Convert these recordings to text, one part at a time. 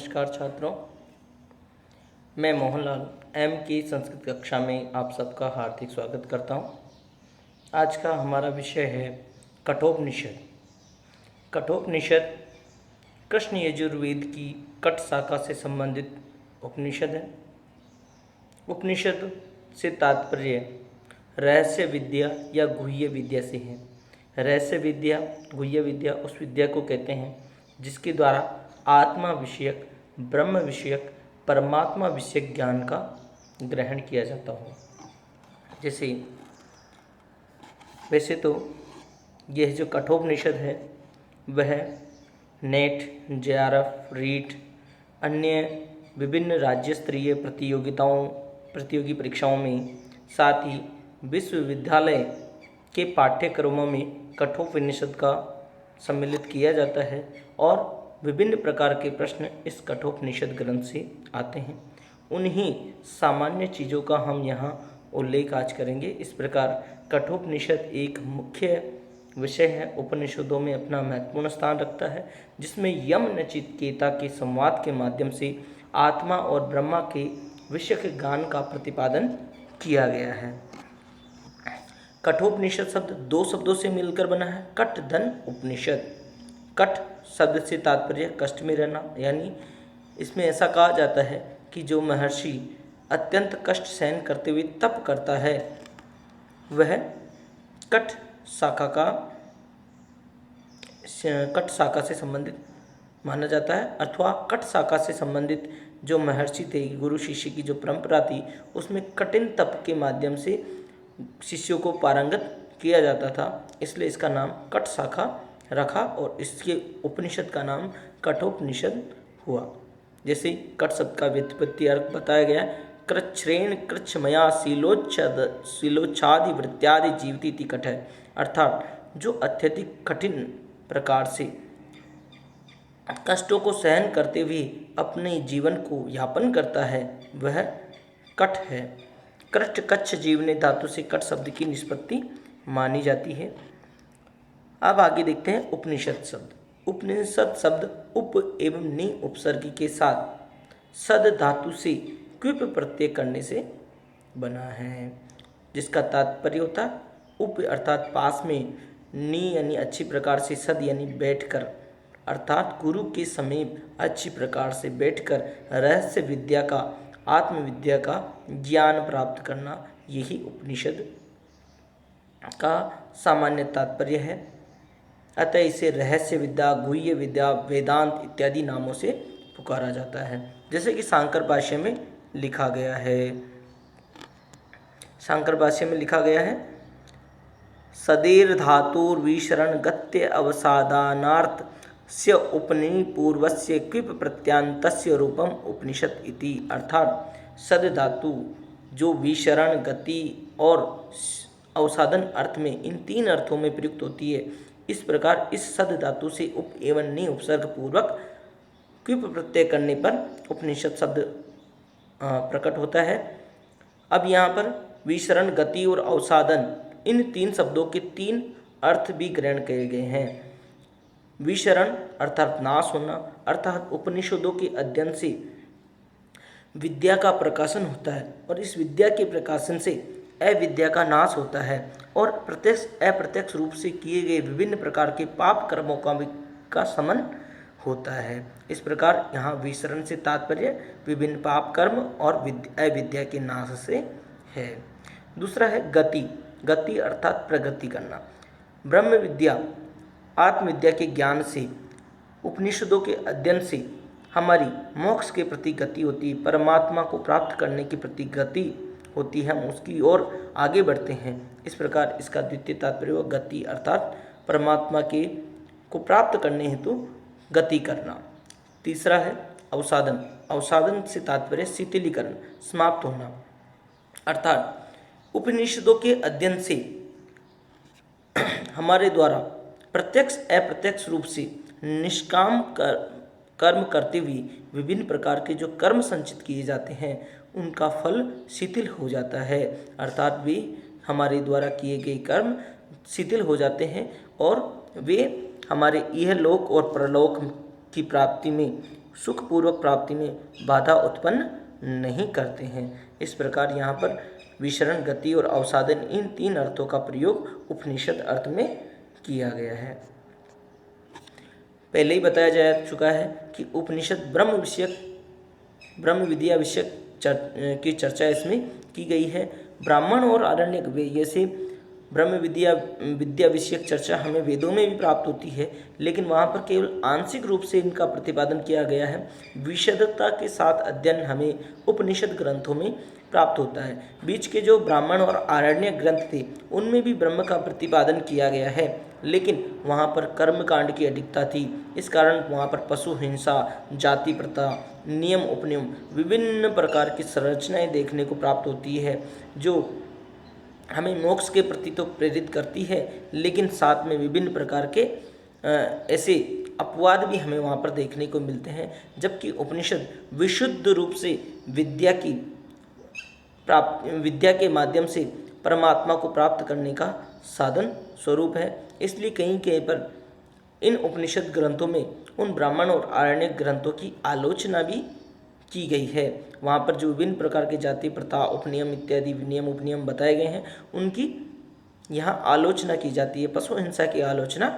नमस्कार छात्रों, मैं मोहनलाल एम की संस्कृत कक्षा में आप सबका हार्दिक स्वागत करता हूं। आज का हमारा विषय है कठोपनिषद। कठोपनिषद कृष्ण यजुर्वेद की कट शाखा से संबंधित उपनिषद है। उपनिषद से तात्पर्य रहस्य विद्या या गुह्य विद्या से है। रहस्य विद्या, गुह्य विद्या उस विद्या को कहते हैं जिसके द्वारा आत्मा विषयक, ब्रह्म विषयक, परमात्मा विषयक ज्ञान का ग्रहण किया जाता हो। जैसे वैसे तो यह जो कठोपनिषद है वह नेट, जेआरएफ, रीट, अन्य विभिन्न राज्य स्तरीय प्रतियोगी परीक्षाओं में, साथ ही विश्वविद्यालय के पाठ्यक्रमों में कठोपनिषद का सम्मिलित किया जाता है और विभिन्न प्रकार के प्रश्न इस कठोपनिषद ग्रंथ से आते हैं। उन्हीं सामान्य चीज़ों का हम यहाँ उल्लेख आज करेंगे। इस प्रकार कठोपनिषद एक मुख्य विषय है, उपनिषदों में अपना महत्वपूर्ण स्थान रखता है, जिसमें यम नचिकेता के संवाद के माध्यम से आत्मा और ब्रह्मा के विषय के ज्ञान का प्रतिपादन किया गया है। कठोपनिषद शब्द दो शब्दों से मिलकर बना है, कट धन उपनिषद। कट शब्द से तात्पर्य कष्ट में रहना, यानी इसमें ऐसा कहा जाता है कि जो महर्षि अत्यंत कष्ट सहन करते हुए तप करता है वह कट शाखा से संबंधित माना जाता है, अथवा कट शाखा से संबंधित जो महर्षि थे, गुरु शिष्य की जो परंपरा थी, उसमें कठिन तप के माध्यम से शिष्यों को पारंगत किया जाता था, इसलिए इसका नाम कट शाखा रखा और इसके उपनिषद का नाम कठोपनिषद हुआ। जैसे कट शब्द का व्युत्पत्ति अर्थ बताया गया, कृच्छ्रेण कृच्छमया शीलोच्छादि वृत्त्यादि जीवती कट है, अर्थात जो अत्यधिक कठिन प्रकार से कष्टों को सहन करते हुए अपने जीवन को यापन करता है वह कट है। कृष्ट कच्छ जीवने धातु से कट शब्द की निष्पत्ति मानी जाती है। अब आगे देखते हैं उपनिषद शब्द। उपनिषद शब्द उप एवं नि उपसर्ग के साथ सद धातु से क्विप प्रत्यय करने से बना है, जिसका तात्पर्य होता है उप अर्थात पास में, नी यानी अच्छी प्रकार से, सद यानी बैठकर, अर्थात गुरु के समीप अच्छी प्रकार से बैठकर रहस्य विद्या का, आत्मविद्या का ज्ञान प्राप्त करना, यही उपनिषद का सामान्य तात्पर्य है। अतः इसे रहस्य विद्या, गुह्य विद्या, वेदांत इत्यादि नामों से पुकारा जाता है। जैसे कि शांकर भाष्य में लिखा गया है, सदेर धातुर विशरण गत्य अवसादानार्थ से उपनि पूर्वस्य क्विप प्रत्यांतस्य रूपम उपनिषद इति, अर्थात सद धातु जो विशरण, गति और अवसादन अर्थ में, इन तीन अर्थों में प्रयुक्त होती है। इस प्रकार इस सद धातु से उप एवं नि उपसर्ग पूर्वक क्विप प्रत्यय करने पर उपनिषद शब्द प्रकट होता है। अब यहाँ पर विशरण, गति और अवसादन, इन तीन शब्दों के तीन अर्थ भी ग्रहण किए गए हैं। विशरण अर्थात नाश होना, अर्थात उपनिषदों के अध्ययन से विद्या का प्रकाशन होता है और इस विद्या के प्रकाशन से अविद्या का नाश होता है और प्रत्यक्ष अप्रत्यक्ष रूप से किए गए विभिन्न प्रकार के पाप कर्मों का शमन होता है। इस प्रकार यहाँ विसरण से तात्पर्य विभिन्न पाप कर्म और अविद्या के नाश से है। दूसरा है गति। गति अर्थात प्रगति करना। ब्रह्म विद्या, आत्मविद्या के ज्ञान से, उपनिषदों के अध्ययन से हमारी मोक्ष के प्रति गति होती है, परमात्मा को प्राप्त करने के प्रति गति होती है, हम उसकी ओर आगे बढ़ते हैं। इस प्रकार इसका द्वितीय तात्पर्य हुआ गति, अर्थात परमात्मा को प्राप्त करने हेतु गति करना। तीसरा है अवसादन। अवसादन से तात्पर्य शिथिलीकरण, समाप्त होना, अर्थात उपनिषदों के अध्ययन से हमारे द्वारा प्रत्यक्ष अप्रत्यक्ष रूप से निष्काम कर्म करते हुए विभिन्न प्रकार के जो कर्म संचित किए जाते हैं उनका फल शिथिल हो जाता है, अर्थात वे हमारे द्वारा किए गए कर्म शिथिल हो जाते हैं और वे हमारे इहलोक और परलोक की प्राप्ति में सुखपूर्वक प्राप्ति में बाधा उत्पन्न नहीं करते हैं। इस प्रकार यहाँ पर विसरण, गति और अवसादन, इन तीन अर्थों का प्रयोग उपनिषद अर्थ में किया गया है। पहले ही बताया जा चुका है कि उपनिषद ब्रह्म विद्या विषयक की चर्चा इसमें की गई है। ब्राह्मण और आरण्यक जैसे ब्रह्म विद्या विषयक चर्चा हमें वेदों में भी प्राप्त होती है, लेकिन वहाँ पर केवल आंशिक रूप से इनका प्रतिपादन किया गया है। विशदता के साथ अध्ययन हमें उपनिषद ग्रंथों में प्राप्त होता है। बीच के जो ब्राह्मण और आरण्यक ग्रंथ थे उनमें भी ब्रह्म का प्रतिपादन किया गया है, लेकिन वहाँ पर कर्मकांड की अधिकता थी। इस कारण वहाँ पर पशु हिंसा, जाति प्रथा, नियम उपनियम, विभिन्न प्रकार की संरचनाएं देखने को प्राप्त होती है, जो हमें मोक्ष के प्रति तो प्रेरित करती है, लेकिन साथ में विभिन्न प्रकार के ऐसे अपवाद भी हमें वहाँ पर देखने को मिलते हैं। जबकि उपनिषद विशुद्ध रूप से विद्या के माध्यम से परमात्मा को प्राप्त करने का साधन स्वरूप है। इसलिए कहीं कहीं पर इन उपनिषद ग्रंथों में उन ब्राह्मण और आरण्यक ग्रंथों की आलोचना भी की गई है। वहाँ पर जो विभिन्न प्रकार के जाति प्रथा, उपनियम इत्यादि नियम उपनियम बताए गए हैं, उनकी यहाँ आलोचना की जाती है, पशु हिंसा की आलोचना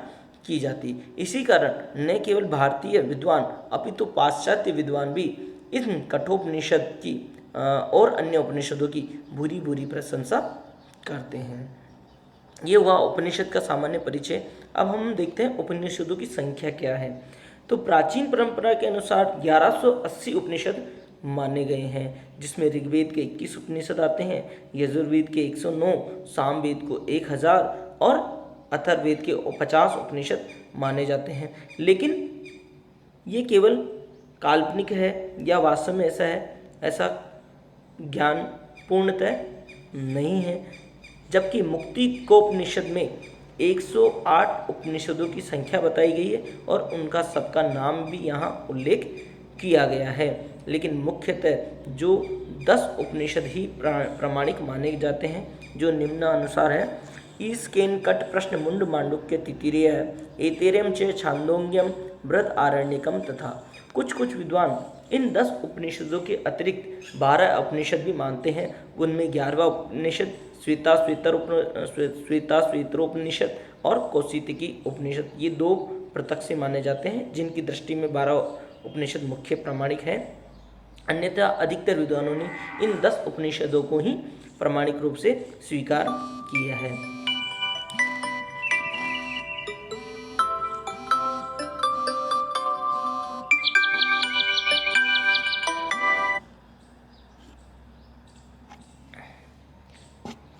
की जाती है। इसी कारण न केवल भारतीय विद्वान अपितु पाश्चात्य विद्वान भी इन कठोपनिषद की और अन्य उपनिषदों की बुरी बुरी प्रशंसा करते हैं। ये हुआ उपनिषद का सामान्य परिचय। अब हम देखते हैं उपनिषदों की संख्या क्या है। तो प्राचीन परंपरा के अनुसार 1180 उपनिषद माने गए हैं, जिसमें ऋग्वेद के 21 उपनिषद आते हैं, यजुर्वेद के 109, सामवेद को 1000 और अथर्ववेद के 50 उपनिषद माने जाते हैं। लेकिन ये केवल काल्पनिक है या वास्तव में ऐसा है, ऐसा ज्ञान पूर्णतः नहीं है। जबकि मुक्तिकोपनिषद में 108 उपनिषदों की संख्या बताई गई है और उनका सबका नाम भी यहाँ उल्लेख किया गया है। लेकिन मुख्यतः जो 10 उपनिषद ही प्रामाणिक माने जाते हैं, जो निम्नानुसार है। ईस्केन कट प्रश्न मुंड मांडुक्य तितिरेय एतेरम च छांदोग्यम बृहद आरण्यकम तथा। कुछ विद्वान इन 10 उपनिषदों के अतिरिक्त 12 उपनिषद भी मानते हैं। उनमें 11वां उपनिषद श्वेताश्वेतरोपनिषद और कौशितकी उपनिषद, ये 2 पृथक से माने जाते हैं, जिनकी दृष्टि में 12 उपनिषद मुख्य प्रामाणिक है। अन्यथा अधिकतर विद्वानों ने इन 10 उपनिषदों को ही प्रामाणिक रूप से स्वीकार किया है।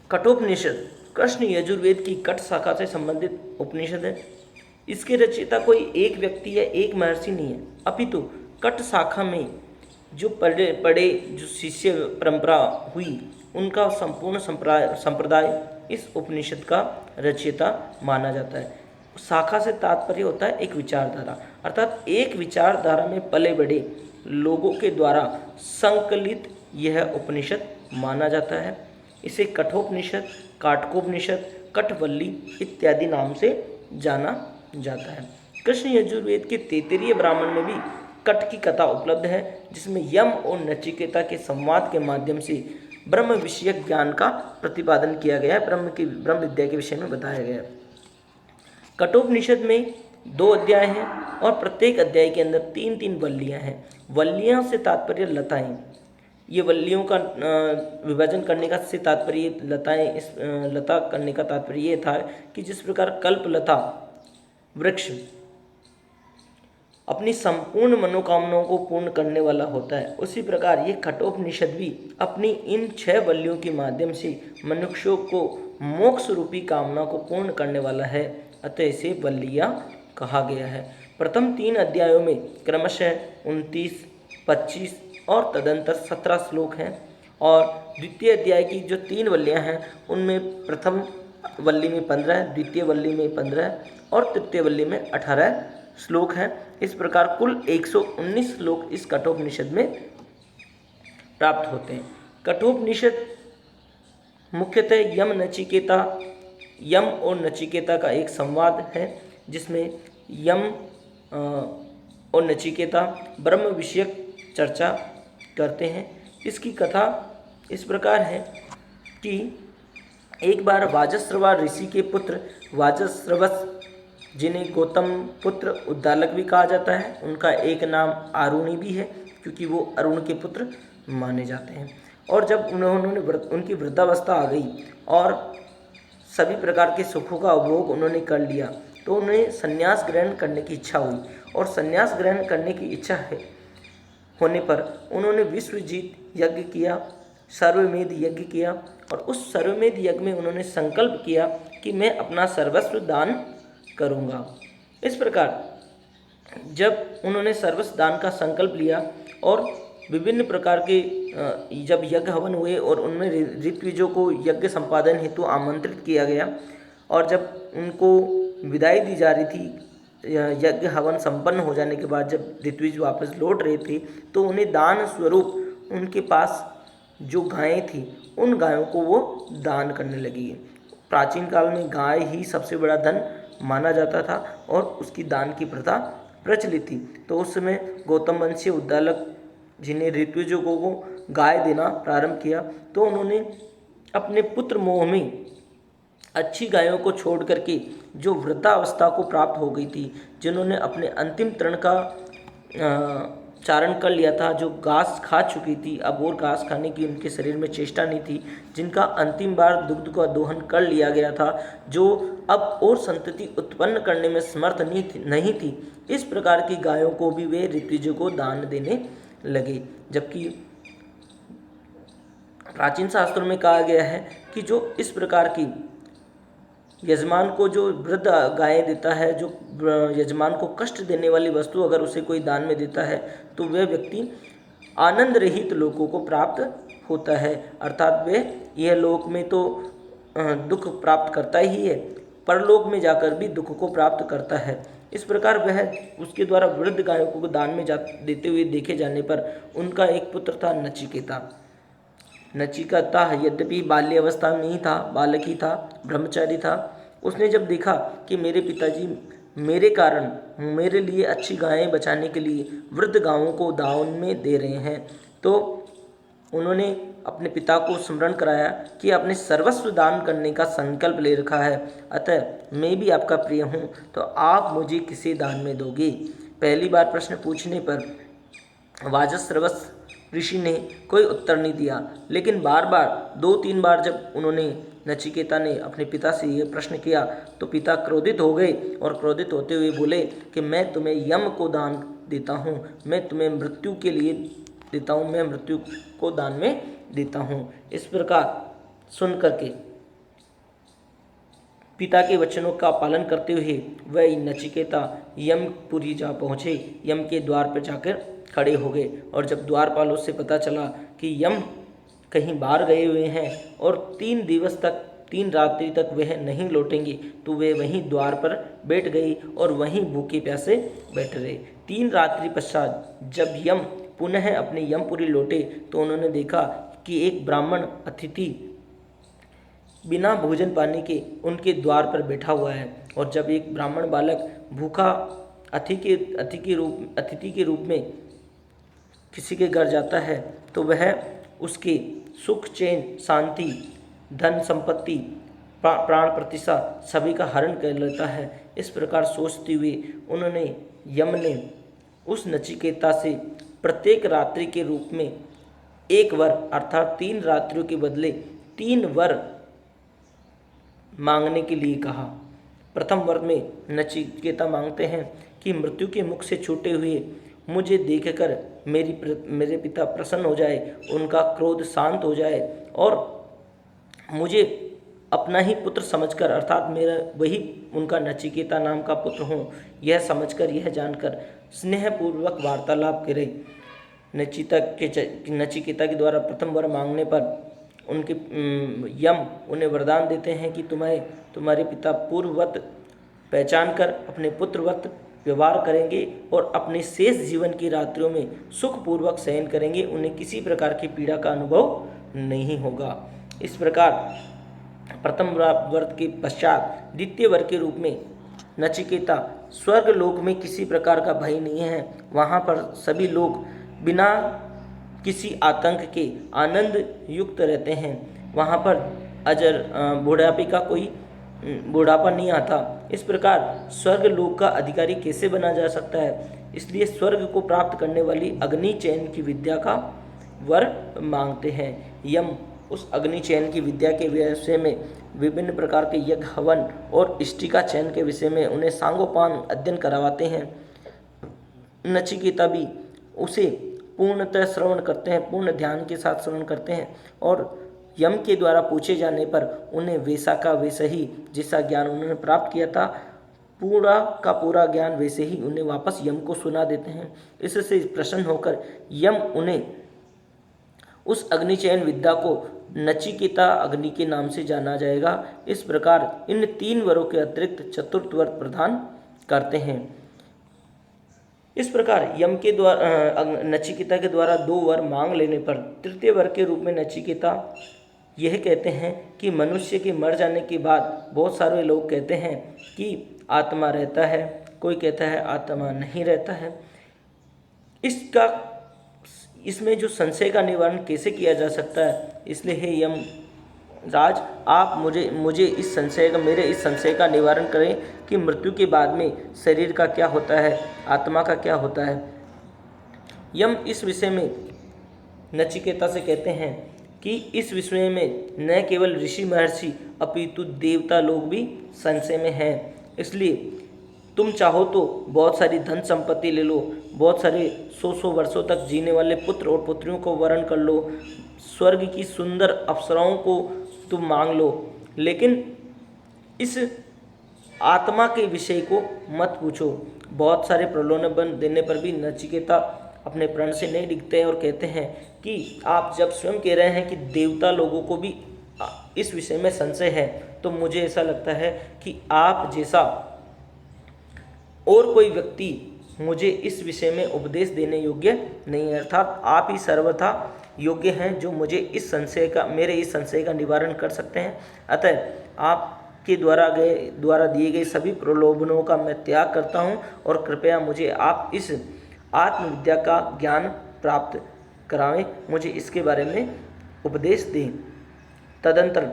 कठोपनिषद कृष्ण यजुर्वेद की कट शाखा से संबंधित उपनिषद है। इसके रचयिता कोई एक व्यक्ति या एक महर्षि नहीं है, अपितु कट शाखा में जो पढ़े जो शिष्य परंपरा हुई, उनका संपूर्ण संप्रदाय इस उपनिषद का रचयिता माना जाता है। शाखा से तात्पर्य होता है एक विचारधारा, अर्थात एक विचारधारा में पले बढ़े लोगों के द्वारा संकलित यह उपनिषद माना जाता है। इसे कठोपनिषद, काटकोपनिषद, कठवल्ली इत्यादि नाम से जाना जाता है। कृष्ण यजुर्वेद के तैत्तिरीय ब्राह्मण में भी कट की कथा उपलब्ध है, जिसमें यम और नचिकेता के संवाद के माध्यम से ब्रह्म विषयक ज्ञान का प्रतिपादन किया गया है, ब्रह्म विद्या के विषय में बताया गया है। कठोपनिषद में 2 अध्याय हैं और प्रत्येक अध्याय के अंदर 3-3 वल्लियाँ हैं। वल्लियाँ से तात्पर्य लताएं। ये वल्लियों का विभाजन करने का से तात्पर्य लताएं, इस लता करने का तात्पर्य ये था कि जिस प्रकार कल्पलता वृक्ष अपनी संपूर्ण मनोकामनाओं को पूर्ण करने वाला होता है, उसी प्रकार ये कठोपनिषद भी अपनी इन 6 वल्लियों के माध्यम से मनुष्यों को मोक्ष रूपी कामना को पूर्ण करने वाला है, अतः इसे वल्लियाँ कहा गया है। प्रथम 3 अध्यायों में क्रमशः 29, 25 और तदंतर 17 श्लोक हैं, और द्वितीय अध्याय की जो 3 वल्लियाँ हैं उनमें प्रथम वल्ली में 15, द्वितीय वल्ली में 15 और तृतीय वल्ली में 18 श्लोक हैं। इस प्रकार कुल 119 श्लोक इस कठोपनिषद में प्राप्त होते हैं। कठोपनिषद मुख्यतः यम और नचिकेता का एक संवाद है, जिसमें यम और नचिकेता ब्रह्म विषयक चर्चा करते हैं। इसकी कथा इस प्रकार है कि एक बार वाजस्रवा ऋषि के पुत्र वाजस्रवस, जिन्हें गौतम पुत्र उद्दालक भी कहा जाता है, उनका एक नाम आरुणि भी है क्योंकि वो अरुण के पुत्र माने जाते हैं। और जब उनकी वृद्धावस्था आ गई और सभी प्रकार के सुखों का उपभोग उन्होंने कर लिया, तो उन्हें संन्यास ग्रहण करने की इच्छा हुई। और संन्यास ग्रहण करने की इच्छा होने पर उन्होंने विश्वजीत यज्ञ किया, सर्वमेध यज्ञ किया। और उस सर्वमेध यज्ञ में उन्होंने संकल्प किया कि मैं अपना सर्वस्व दान करूँगा। इस प्रकार जब उन्होंने सर्वस्व दान का संकल्प लिया और विभिन्न प्रकार के जब यज्ञ हवन हुए और उनमें ऋत्विजों को यज्ञ संपादन हेतु आमंत्रित किया गया, और जब उनको विदाई दी जा रही थी यज्ञ हवन संपन्न हो जाने के बाद, जब ऋत्विज वापस लौट रहे थे, तो उन्हें दान स्वरूप उनके पास जो गायें थी उन गायों को वो दान करने लगी। प्राचीन काल में गाय ही सबसे बड़ा धन माना जाता था और उसकी दान की प्रथा प्रचलित थी। तो उस समय गौतम वंशीय उद्दालक, जिन्हें ऋत्विजों को गाय देना प्रारंभ किया, तो उन्होंने अपने पुत्र मोह में अच्छी गायों को छोड़ करके जो वृद्धावस्था को प्राप्त हो गई थी, जिन्होंने अपने अंतिम तृण का चारण कर लिया था, जो घास खा चुकी थी, अब और घास खाने की उनके शरीर में चेष्टा नहीं थी, जिनका अंतिम बार दुग्ध का दोहन कर लिया गया था, जो अब और संतति उत्पन्न करने में समर्थ नहीं थी, इस प्रकार की गायों को भी वे ऋत्विजों को दान देने लगे। जबकि प्राचीन शास्त्रों में कहा गया है कि जो इस प्रकार की यजमान को जो वृद्ध गायें देता है, जो यजमान को कष्ट देने वाली वस्तु अगर उसे कोई दान में देता है, तो वह व्यक्ति आनंद रहित लोकों को प्राप्त होता है। अर्थात वह यह लोक में तो दुख प्राप्त करता ही है, परलोक में जाकर भी दुख को प्राप्त करता है। इस प्रकार वह उसके द्वारा वृद्ध गायों को दान में देते हुए देखे जाने पर उनका एक पुत्र था नचिकेता। नचिकेता यद्यपि बाल्य अवस्था में ही था, बालक ही था, ब्रह्मचारी था। उसने जब देखा कि मेरे पिताजी मेरे कारण मेरे लिए अच्छी गायें बचाने के लिए वृद्ध गायों को दान में दे रहे हैं, तो उन्होंने अपने पिता को स्मरण कराया कि आपने सर्वस्व दान करने का संकल्प ले रखा है, अतः मैं भी आपका प्रिय हूँ, तो आप मुझे किसे दान में दोगे। पहली बार प्रश्न पूछने पर वाजस्रवस ऋषि ने कोई उत्तर नहीं दिया, लेकिन बार बार 2-3 बार जब उन्होंने नचिकेता ने अपने पिता से ये प्रश्न किया, तो पिता क्रोधित हो गए और क्रोधित होते हुए बोले कि मैं तुम्हें यम को दान देता हूँ, मैं तुम्हें मृत्यु के लिए देता हूँ, मैं मृत्यु को दान में देता हूँ। इस प्रकार सुन करके पिता के वचनों का पालन करते हुए वह नचिकेता यमपुरी जा पहुँचे, यम के द्वार पर जाकर खड़े हो गए। और जब द्वारपालों से पता चला कि यम कहीं बाहर गए हुए हैं और 3 दिवस तक 3 रात्रि तक वह नहीं लौटेंगे, तो वे वहीं द्वार पर बैठ गई और वहीं भूखे प्यासे बैठ रहे। 3 रात्रि पश्चात जब यम पुनः अपने यमपुरी लौटे, तो उन्होंने देखा कि एक ब्राह्मण अतिथि बिना भोजन पाने के उनके द्वार पर बैठा हुआ है। और जब एक ब्राह्मण बालक भूखा अतिथि के रूप में किसी के घर जाता है, तो वह उसके सुख, चैन, शांति, धन संपत्ति, प्राण प्रतिष्ठा सभी का हरण कर लेता है। इस प्रकार सोचते हुए उन्होंने यम ने उस नचिकेता से प्रत्येक रात्रि के रूप में 1 वर अर्थात 3 रात्रियों के बदले 3 वर मांगने के लिए कहा। प्रथम वर में नचिकेता मांगते हैं कि मृत्यु के मुख से छूटे हुए मुझे देखकर मेरे पिता प्रसन्न हो जाए, उनका क्रोध शांत हो जाए और मुझे अपना ही पुत्र समझकर, अर्थात मेरा वही उनका नचिकेता नाम का पुत्र हूँ, यह समझकर, यह जानकर स्नेहपूर्वक वार्तालाप करे। नचिकेता के द्वारा प्रथम वर मांगने पर उनके यम उन्हें वरदान देते हैं कि तुम्हारे पिता पूर्ववत पहचान कर अपने पुत्रवत व्यवहार करेंगे और अपने शेष जीवन की रात्रियों में सुखपूर्वक शयन करेंगे, उन्हें किसी प्रकार की पीड़ा का अनुभव नहीं होगा। इस प्रकार प्रथम वर्त के पश्चात द्वितीय वर्ग के रूप में नचिकेता, स्वर्ग लोक में किसी प्रकार का भय नहीं है। वहाँ पर सभी लोग बिना किसी आतंक के आनंद युक्त रहते हैं। वहाँ पर बुढ़ापे का कोई बुढ़ापा नहीं आता। इस प्रकार स्वर्ग लोक का अधिकारी कैसे बना जा सकता है? इसलिए स्वर्ग को प्राप्त करने वाली अग्नि चयन की विद्या का वर मांगते हैं। यम उस अग्नि चयन की विद्या के विषय में विभिन्न प्रकार के यज्ञ, हवन और इष्टि का चयन के विषय में उन्हें सांगोपांग अध्ययन करवाते हैं। नचिकेता भी उसे पूर्णतः श्रवण करते हैं, पूर्ण ध्यान के साथ श्रवण करते हैं और यम के द्वारा पूछे जाने पर उन्हें वैसा का वैसा ही, जैसा ज्ञान उन्होंने प्राप्त किया था, पूरा का पूरा ज्ञान वैसे ही उन्हें वापस यम को सुना देते हैं। इससे प्रसन्न होकर यम उन्हें उस अग्निचयन विद्या को नचिकेता अग्नि के नाम से जाना जाएगा। इस प्रकार इन 3 वरों के अतिरिक्त चतुर्थ वर प्रदान करते हैं। इस प्रकार यम के द्वारा नचिकेता के द्वारा 2 वर मांग लेने पर तृतीय वर के रूप में नचिकेता यह कहते हैं कि मनुष्य के मर जाने के बाद बहुत सारे लोग कहते हैं कि आत्मा रहता है, कोई कहता है आत्मा नहीं रहता है। इसमें जो संशय का निवारण कैसे किया जा सकता है? इसलिए हे यम राज, आप मुझे मेरे इस संशय का निवारण करें कि मृत्यु के बाद में शरीर का क्या होता है, आत्मा का क्या होता है। यम इस विषय में नचिकेता से कहते हैं कि इस विषय में न केवल ऋषि महर्षि अपितु देवता लोग भी संशय में हैं। इसलिए तुम चाहो तो बहुत सारी धन संपत्ति ले लो, बहुत सारे 100 वर्षों तक जीने वाले पुत्र और पुत्रियों को वरण कर लो, स्वर्ग की सुंदर अप्सराओं को तुम मांग लो, लेकिन इस आत्मा के विषय को मत पूछो। बहुत सारे प्रलोभन देने पर भी नचिकेता अपने प्रण से नहीं डिगते हैं और कहते हैं कि आप जब स्वयं कह रहे हैं कि देवता लोगों को भी इस विषय में संशय है, तो मुझे ऐसा लगता है कि आप जैसा और कोई व्यक्ति मुझे इस विषय में उपदेश देने योग्य नहीं है, अर्थात आप ही सर्वथा योग्य हैं जो मुझे मेरे इस संशय का निवारण कर सकते हैं। अतः आपके द्वारा दिए गए सभी प्रलोभनों का मैं त्याग करता हूं और कृपया मुझे आप इस आत्मविद्या का ज्ञान प्राप्त करावें, मुझे इसके बारे में उपदेश दें। तदंतर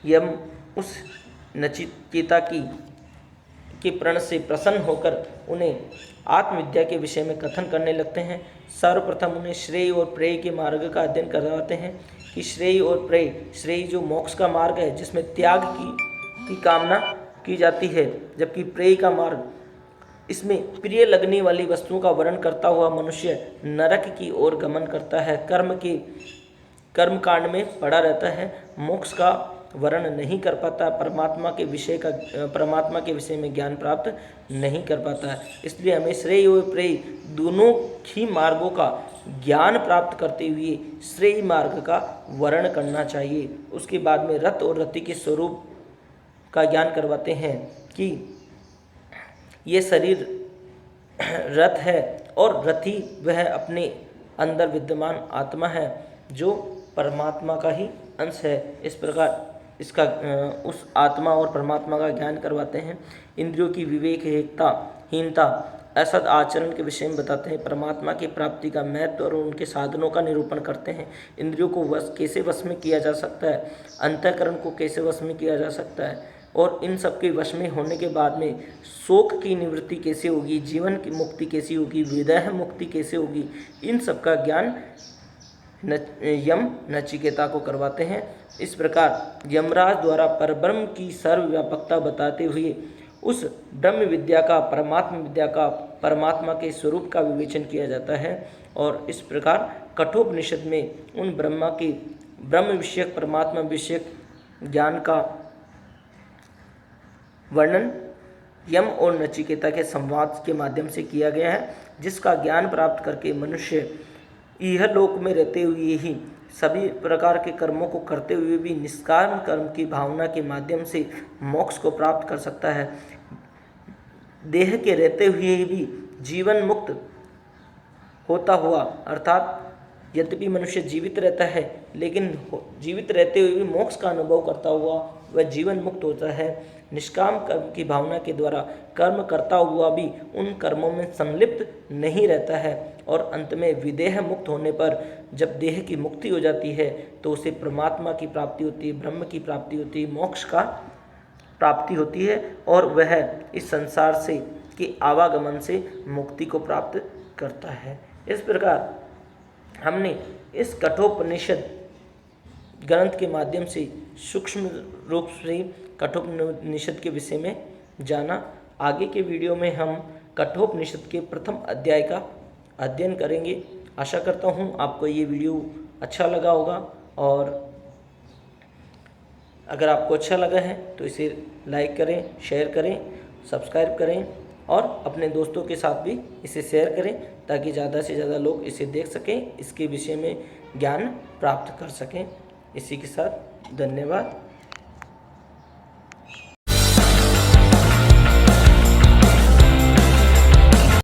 यम उस नचिकेता के प्रण से प्रसन्न होकर उन्हें आत्मविद्या के विषय में कथन करने लगते हैं। सर्वप्रथम उन्हें श्रेय और प्रेय के मार्ग का अध्ययन करवाते हैं कि श्रेय और प्रेय, श्रेय जो मोक्ष का मार्ग है जिसमें त्याग की कामना की जाती है, जबकि प्रेय का मार्ग, इसमें प्रिय लगने वाली वस्तुओं का वर्ण करता हुआ मनुष्य नरक की ओर गमन करता है, कर्म कांड में पड़ा रहता है, मोक्ष का वर्ण नहीं कर पाता, परमात्मा के विषय में ज्ञान प्राप्त नहीं कर पाता है। इसलिए हमें श्रेय और प्रेय दोनों ही मार्गों का ज्ञान प्राप्त करते हुए श्रेय मार्ग का वर्ण करना चाहिए। उसके बाद में रथ और रति के स्वरूप का ज्ञान करवाते हैं कि ये शरीर रथ है और रथी वह अपने अंदर विद्यमान आत्मा है जो परमात्मा का ही अंश है। इस प्रकार उस आत्मा और परमात्मा का ज्ञान करवाते हैं। इंद्रियों की हीनता, असद आचरण के विषय में बताते हैं। परमात्मा की प्राप्ति का महत्व और उनके साधनों का निरूपण करते हैं। इंद्रियों को कैसे वश में किया जा सकता है, अंतःकरण को कैसे वश में किया जा सकता है, और इन सब के वश में होने के बाद में शोक की निवृत्ति कैसे होगी, जीवन की मुक्ति कैसी होगी, विदेह मुक्ति कैसे होगी, इन सब का ज्ञान यम नचिकेता को करवाते हैं। इस प्रकार यमराज द्वारा परब्रह्म की सर्वव्यापकता बताते हुए उस ब्रह्म विद्या का, परमात्मा विद्या का, परमात्मा के स्वरूप का विवेचन किया जाता है। और इस प्रकार कठोपनिषद में उन ब्रह्म विषयक, परमात्मा विषयक ज्ञान का वर्णन यम और नचिकेता के संवाद के माध्यम से किया गया है, जिसका ज्ञान प्राप्त करके मनुष्य यह लोक में रहते हुए ही सभी प्रकार के कर्मों को करते हुए भी निष्काम कर्म की भावना के माध्यम से मोक्ष को प्राप्त कर सकता है। देह के रहते हुए भी जीवन मुक्त होता हुआ, अर्थात यद्यपि मनुष्य जीवित रहता है, लेकिन जीवित रहते हुए भी मोक्ष का अनुभव करता हुआ वह जीवन मुक्त होता है। निष्काम कर्म की भावना के द्वारा कर्म करता हुआ भी उन कर्मों में संलिप्त नहीं रहता है, और अंत में विदेह मुक्त होने पर जब देह की मुक्ति हो जाती है तो उसे परमात्मा की प्राप्ति होती है, ब्रह्म की प्राप्ति होती है, मोक्ष का प्राप्ति होती है, और वह इस संसार से के आवागमन से मुक्ति को प्राप्त करता है। इस प्रकार हमने इस कठोपनिषद ग्रंथ के माध्यम से सूक्ष्म रूप से कठोपनिषद के विषय में जाना। आगे के वीडियो में हम कठोपनिषद के प्रथम अध्याय का अध्ययन करेंगे। आशा करता हूँ आपको ये वीडियो अच्छा लगा होगा, और अगर आपको अच्छा लगा है तो इसे लाइक करें, शेयर करें, सब्सक्राइब करें, और अपने दोस्तों के साथ भी इसे शेयर करें ताकि ज़्यादा से ज़्यादा लोग इसे देख सकें, इसके विषय में ज्ञान प्राप्त कर सकें। इसी के साथ धन्यवाद।